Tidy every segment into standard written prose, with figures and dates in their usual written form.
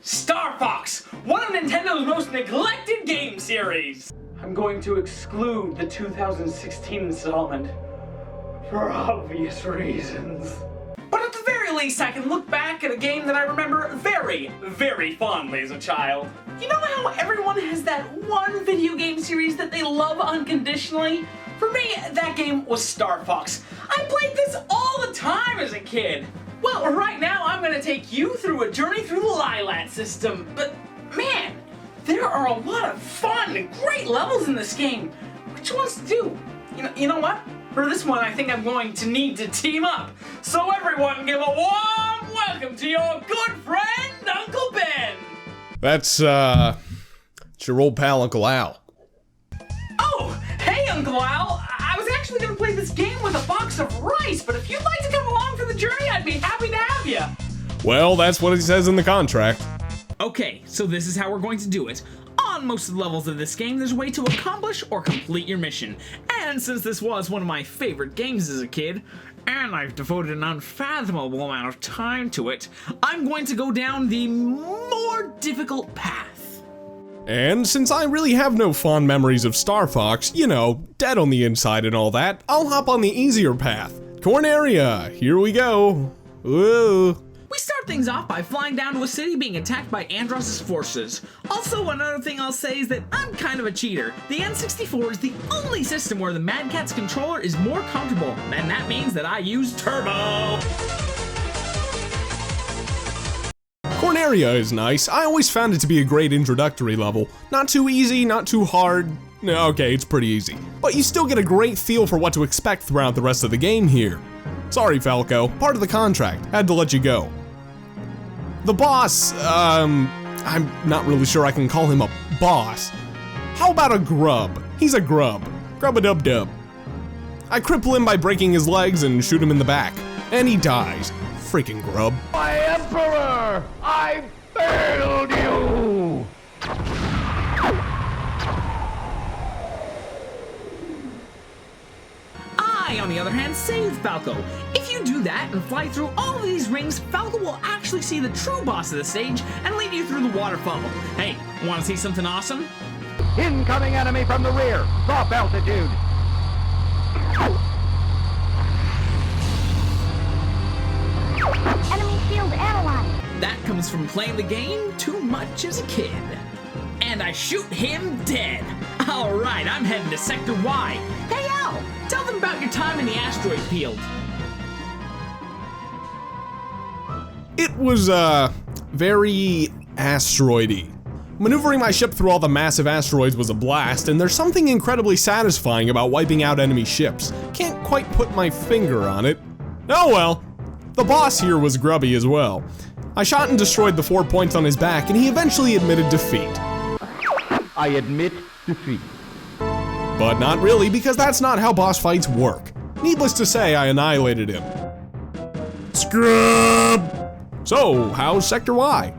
Star Fox, one of Nintendo's most neglected game series. I'm going to exclude the 2016 installment for obvious reasons. But at the very least, I can look back at a game that I remember very, very fondly as a child. You know how everyone has that one video game series that they love unconditionally? For me, that game was Star Fox. I played this all the time as a kid. Well, right now I'm gonna take you through a journey through the Lilat system, but man, there are a lot of fun and great levels in this game. Which ones to do? You know what? For this one, I think I'm going to need to team up. So everyone give a warm welcome to your good friend, Uncle Ben. That's your old pal, Uncle Al. Oh, hey, Uncle Al. I was actually gonna play this game with a box of rice, but if you'd like to come along for the journey, I'd be happy to have you. Well, that's what it says in the contract. Okay, so this is how we're going to do it. On most of the levels of this game, there's a way to accomplish or complete your mission. And since this was one of my favorite games as a kid, and I've devoted an unfathomable amount of time to it, I'm going to go down the more difficult path. And since I really have no fond memories of Star Fox, you know, dead on the inside and all that, I'll hop on the easier path. Corneria, here we go. Woo. We start things off by flying down to a city being attacked by Andross' forces. Also, another thing I'll say is that I'm kind of a cheater. The N64 is the only system where the Mad Catz controller is more comfortable, and that means that I use Turbo. Corneria is nice. I always found it to be a great introductory level. Not too easy, not too hard. Okay, it's pretty easy. But you still get a great feel for what to expect throughout the rest of the game here. Sorry, Falco, part of the contract. Had to let you go. The boss, I'm not really sure I can call him a boss. How about a grub? He's a grub. Grub-a-dub-dub. I cripple him by breaking his legs and shoot him in the back. And he dies. Freaking grub. My Emperor! I failed you! I, on the other hand, saved Falco. If you do that and fly through all of these rings, Falco will actually see the true boss of the stage and lead you through the waterfall. Hey, wanna see something awesome? Incoming enemy from the rear! Drop altitude! Enemy shield analyzed. That comes from playing the game too much as a kid. And I shoot him dead. Alright, I'm heading to Sector Y. Hey Al, tell them about your time in the asteroid field. It was, very asteroidy. Maneuvering my ship through all the massive asteroids was a blast, and there's something incredibly satisfying about wiping out enemy ships. Can't quite put my finger on it. Oh well. The boss here was grubby as well. I shot and destroyed the 4 points on his back, and he eventually admitted defeat. I admit defeat. But not really, because that's not how boss fights work. Needless to say, I annihilated him. Scrub! So, how's Sector Y?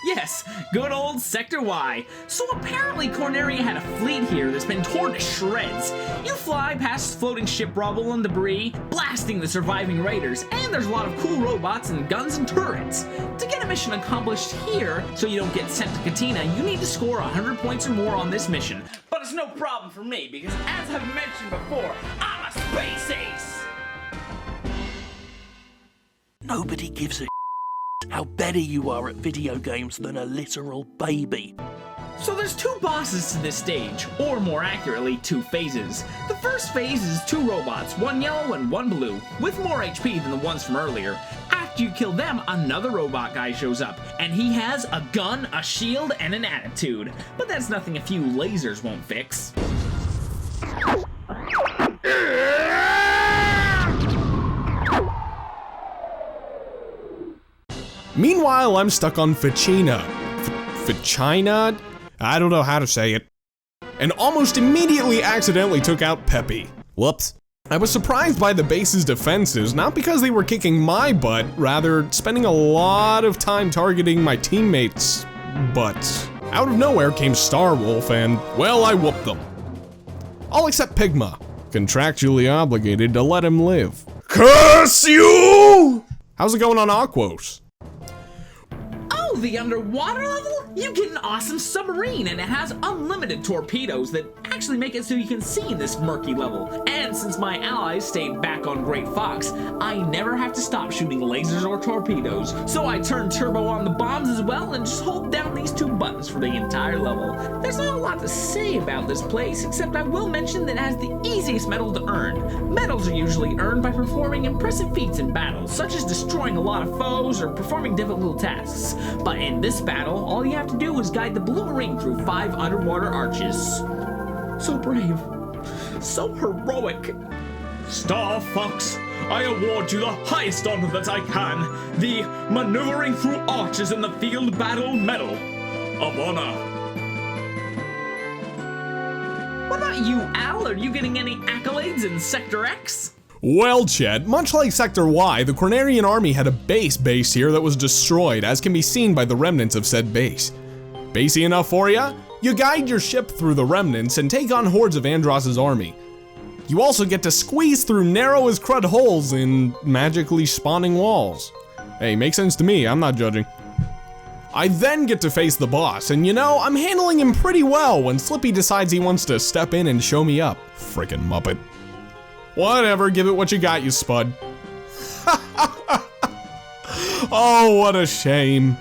Yes, good old Sector Y. So apparently Corneria had a fleet here that's been torn to shreds. You fly past floating ship rubble and debris, blasting the surviving raiders, and there's a lot of cool robots and guns and turrets. To get a mission accomplished here, so you don't get sent to Katina, you need to score 100 points or more on this mission. But it's no problem for me, because as I've mentioned before, I'm a space ace! Nobody gives a how better you are at video games than a literal baby. So there's two bosses to this stage, or more accurately, two phases. The first phase is two robots, one yellow and one blue, with more HP than the ones from earlier. After you kill them, another robot guy shows up, and he has a gun, a shield, and an attitude. But that's nothing a few lasers won't fix. Meanwhile, I'm stuck on Ficina. Ficina? I don't know how to say it. And almost immediately accidentally took out Peppy. Whoops. I was surprised by the base's defenses, not because they were kicking my butt, rather spending a lot of time targeting my teammates' butts. Out of nowhere came Starwolf and, well, I whooped them. All except Pigma, contractually obligated to let him live. Curse you! How's it going on Aquos? Oh, the underwater level? You get an awesome submarine, and it has unlimited torpedoes that actually make it so you can see in this murky level. And since my allies stayed back on Great Fox, I never have to stop shooting lasers or torpedoes. So I turn turbo on the bombs as well and just hold down these two buttons for the entire level. There's not a lot to say about this place, except I will mention that it has the easiest medal to earn. Medals are usually earned by performing impressive feats in battles, such as destroying a lot of foes or performing difficult tasks. But in this battle, all you have to do is guide the blue marine through 5 underwater arches. So brave. So heroic. Star Fox, I award you the highest honor that I can, the Maneuvering Through Arches in the Field Battle Medal of Honor. What about you, Al? Are you getting any accolades in Sector X? Well, Chet, much like Sector Y, the Cornerian army had a base here that was destroyed, as can be seen by the remnants of said base. Basey enough for ya? You guide your ship through the remnants and take on hordes of Andross's army. You also get to squeeze through narrow as crud holes in magically spawning walls. Hey, makes sense to me, I'm not judging. I then get to face the boss, and you know, I'm handling him pretty well when Slippy decides he wants to step in and show me up. Frickin' Muppet. Whatever, give it what you got, you spud. Oh, what a shame.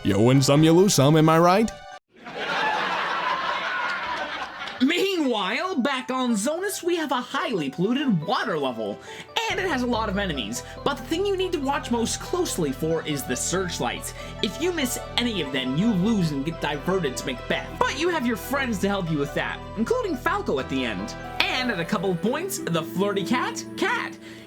You win some, you lose some, am I right? Meanwhile, back on Zonus, we have a highly polluted water level, and it has a lot of enemies, but the thing you need to watch most closely for is the searchlights. If you miss any of them, you lose and get diverted to Macbeth, but you have your friends to help you with that, including Falco at the end. And at a couple of points, the flirty cat.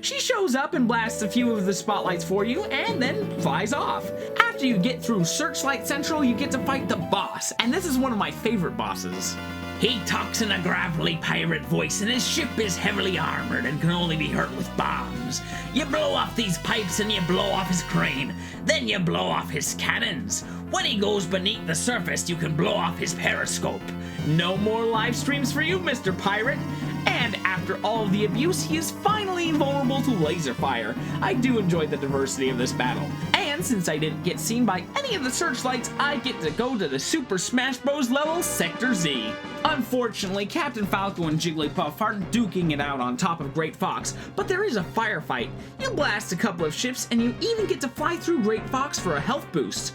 She shows up and blasts a few of the spotlights for you, and then flies off. After you get through Searchlight Central, you get to fight the boss, and this is one of my favorite bosses. He talks in a gravelly pirate voice, and his ship is heavily armored and can only be hurt with bombs. You blow off these pipes and you blow off his crane. Then you blow off his cannons. When he goes beneath the surface, you can blow off his periscope. No more live streams for you, Mr. Pirate. And after all of the abuse, he is finally invulnerable to laser fire. I do enjoy the diversity of this battle. And since I didn't get seen by any of the searchlights, I get to go to the Super Smash Bros. Level Sector Z. Unfortunately, Captain Falco and Jigglypuff aren't duking it out on top of Great Fox, but there is a firefight. You blast a couple of ships, and you even get to fly through Great Fox for a health boost.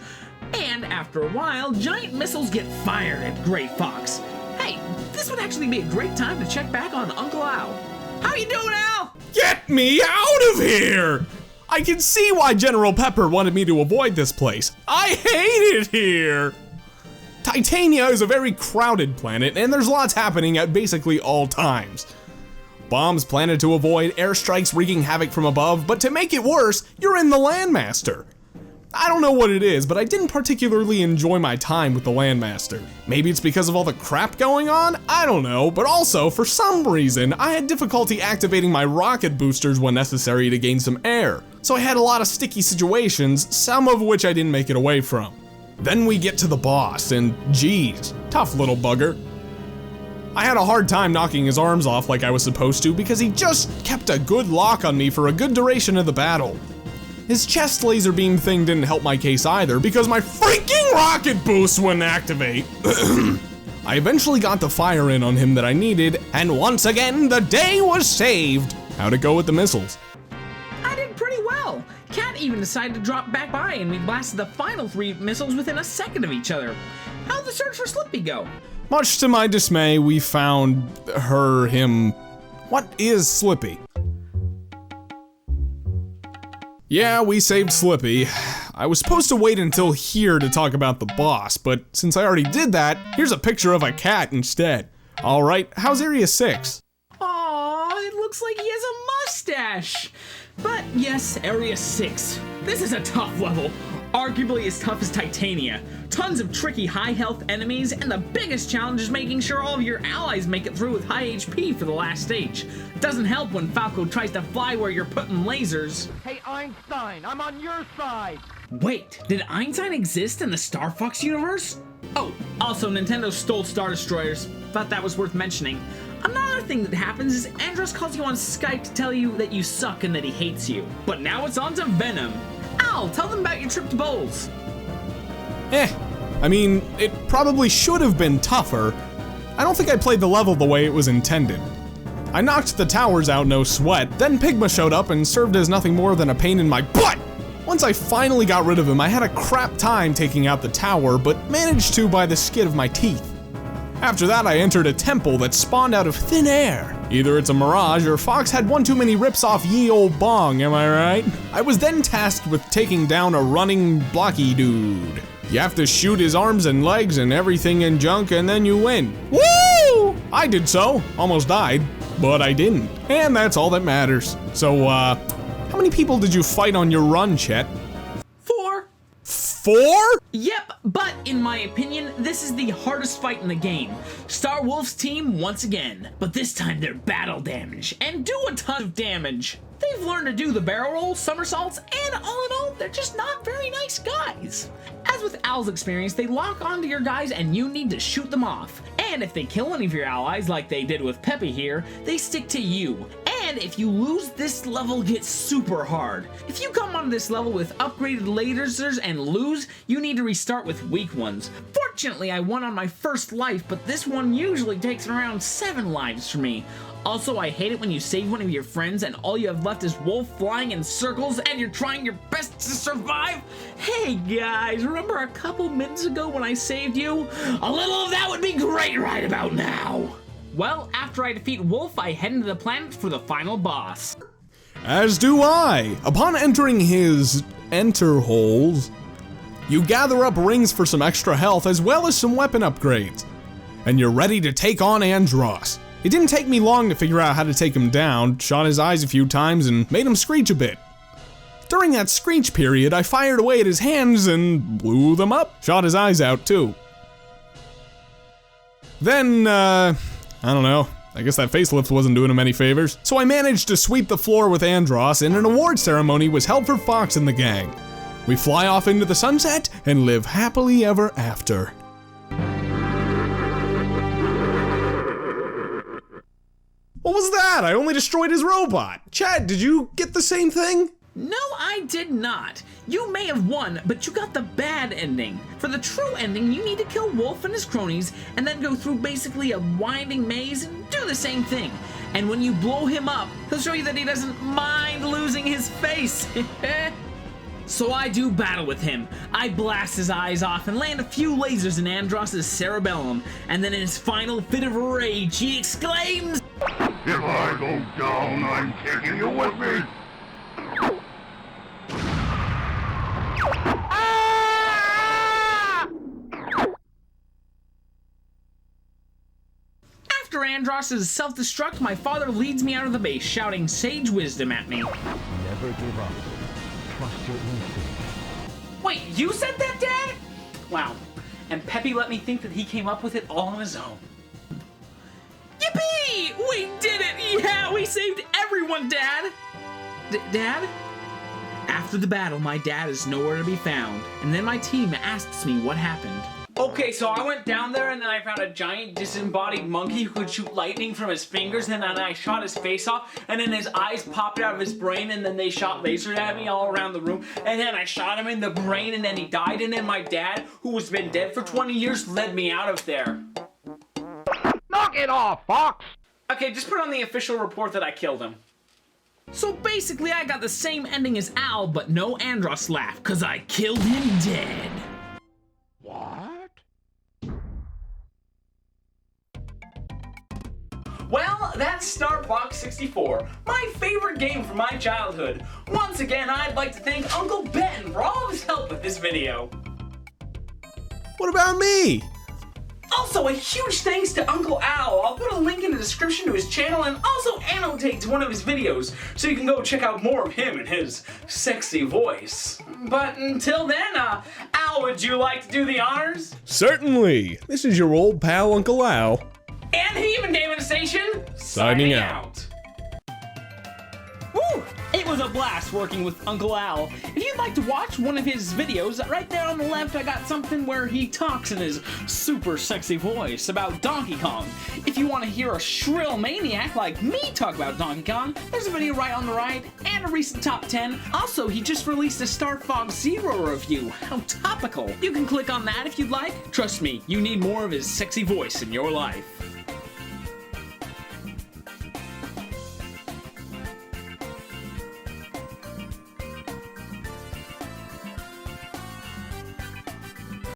And after a while, giant missiles get fired at Great Fox. Hey, this would actually be a great time to check back on Uncle Al. How you doing, Al? Get me out of here! I can see why General Pepper wanted me to avoid this place. I hate it here! Titania is a very crowded planet, and there's lots happening at basically all times. Bombs planted to avoid, airstrikes wreaking havoc from above, but to make it worse, you're in the Landmaster. I don't know what it is, but I didn't particularly enjoy my time with the Landmaster. Maybe it's because of all the crap going on? I don't know, but also, for some reason, I had difficulty activating my rocket boosters when necessary to gain some air. So I had a lot of sticky situations, some of which I didn't make it away from. Then we get to the boss, and geez, tough little bugger. I had a hard time knocking his arms off like I was supposed to because he just kept a good lock on me for a good duration of the battle. His chest laser beam thing didn't help my case either because my freaking rocket boost wouldn't activate. I eventually got the fire in on him that I needed, and once again, the day was saved. How'd it go with the missiles? I did pretty well. Cat even decided to drop back by, and we blasted the final 3 missiles within a second of each other. How'd the search for Slippy go? Much to my dismay, we found him. What is Slippy? Yeah, we saved Slippy. I was supposed to wait until here to talk about the boss, but since I already did that, here's a picture of a cat instead. Alright, how's Area 6? Aww, it looks like he has a mustache. But yes, Area 6. This is a tough level. Arguably as tough as Titania. Tons of tricky high health enemies, and the biggest challenge is making sure all of your allies make it through with high HP for the last stage. Doesn't help when Falco tries to fly where you're putting lasers. Hey, Einstein, I'm on your side. Wait, did Einstein exist in the Star Fox universe? Oh, also Nintendo stole Star Destroyers. Thought that was worth mentioning. Another thing that happens is Andros calls you on Skype to tell you that you suck and that he hates you. But now it's on to Venom. Al, tell them about your trip to Bowls. I mean, it probably should have been tougher. I don't think I played the level the way it was intended. I knocked the towers out no sweat, then Pigma showed up and served as nothing more than a pain in my butt! Once I finally got rid of him, I had a crap time taking out the tower, but managed to by the skin of my teeth. After that, I entered a temple that spawned out of thin air. Either it's a mirage or Fox had one too many rips off ye old bong, am I right? I was then tasked with taking down a running blocky dude. You have to shoot his arms and legs and everything and junk and then you win. Woo! I did so, almost died, but I didn't. And that's all that matters. So, how many people did you fight on your run, Chet? 4. 4? Yep, but in my opinion, this is the hardest fight in the game. Star Wolf's team once again, but this time they're battle damage and do a ton of damage. They've learned to do the barrel rolls, somersaults, and all in all, they're just not very nice guys. As with Al's experience, they lock onto your guys and you need to shoot them off. And if they kill any of your allies, like they did with Peppy here, they stick to you. And if you lose, this level gets super hard. If you come onto this level with upgraded lasers and lose, you need to restart with weak ones. Fortunately, I won on my first life, but this one usually takes around 7 lives for me. Also, I hate it when you save one of your friends and all you have left is Wolf flying in circles and you're trying your best to survive. Hey guys, remember a couple minutes ago when I saved you? A little of that would be great right about now. Well, after I defeat Wolf, I head into the planet for the final boss. As do I. Upon entering his enter holes, you gather up rings for some extra health as well as some weapon upgrades. And you're ready to take on Andross. It didn't take me long to figure out how to take him down, shot his eyes a few times and made him screech a bit. During that screech period, I fired away at his hands and blew them up, shot his eyes out too. Then, I don't know, I guess that facelift wasn't doing him any favors, so I managed to sweep the floor with Andross and an award ceremony was held for Fox and the gang. We fly off into the sunset and live happily ever after. What was that? I only destroyed his robot. Chad, did you get the same thing? No, I did not. You may have won, but you got the bad ending. For the true ending, you need to kill Wolf and his cronies, and then go through basically a winding maze and do the same thing. And when you blow him up, he'll show you that he doesn't mind losing his face. So I do battle with him. I blast his eyes off and land a few lasers in Andross's cerebellum, and then in his final fit of rage, he exclaims, If I go down, I'm taking you with me. After Andross's self-destruct, my father leads me out of the base, shouting sage wisdom at me. Never give up. Trust your instinct. Wait, you said that, Dad? Wow. And Peppy let me think that he came up with it all on his own. Yippee! We did it! Yeah, we saved everyone, Dad! Dad? After the battle, my dad is nowhere to be found, and then my team asks me what happened. Okay, so I went down there and then I found a giant disembodied monkey who could shoot lightning from his fingers, and then I shot his face off, and then his eyes popped out of his brain, and then they shot lasers at me all around the room, and then I shot him in the brain, and then he died, and then my dad, who has been dead for 20 years, led me out of there. Knock it off, Fox! Okay, just put on the official report that I killed him. So basically, I got the same ending as Al, but no Andross laugh, cause I killed him dead. What? Well, that's Star Fox 64, my favorite game from my childhood. Once again, I'd like to thank Uncle Ben for all of his help with this video. What about me? Also, a huge thanks to Uncle Al. I'll put a link in the description to his channel and also annotate to one of his videos so you can go check out more of him and his sexy voice. But until then, Al, would you like to do the honors? Certainly. This is your old pal, Uncle Al. And Human Demon Station, Signing out. Woo! It was was a blast working with Uncle Al. If you'd like to watch one of his videos, right there on the left I got something where he talks in his super sexy voice about Donkey Kong. If you want to hear a shrill maniac like me talk about Donkey Kong, there's a video right on the right, and a recent top 10. Also, he just released a Star Fox Zero review. How topical. You can click on that if you'd like. Trust me, you need more of his sexy voice in your life.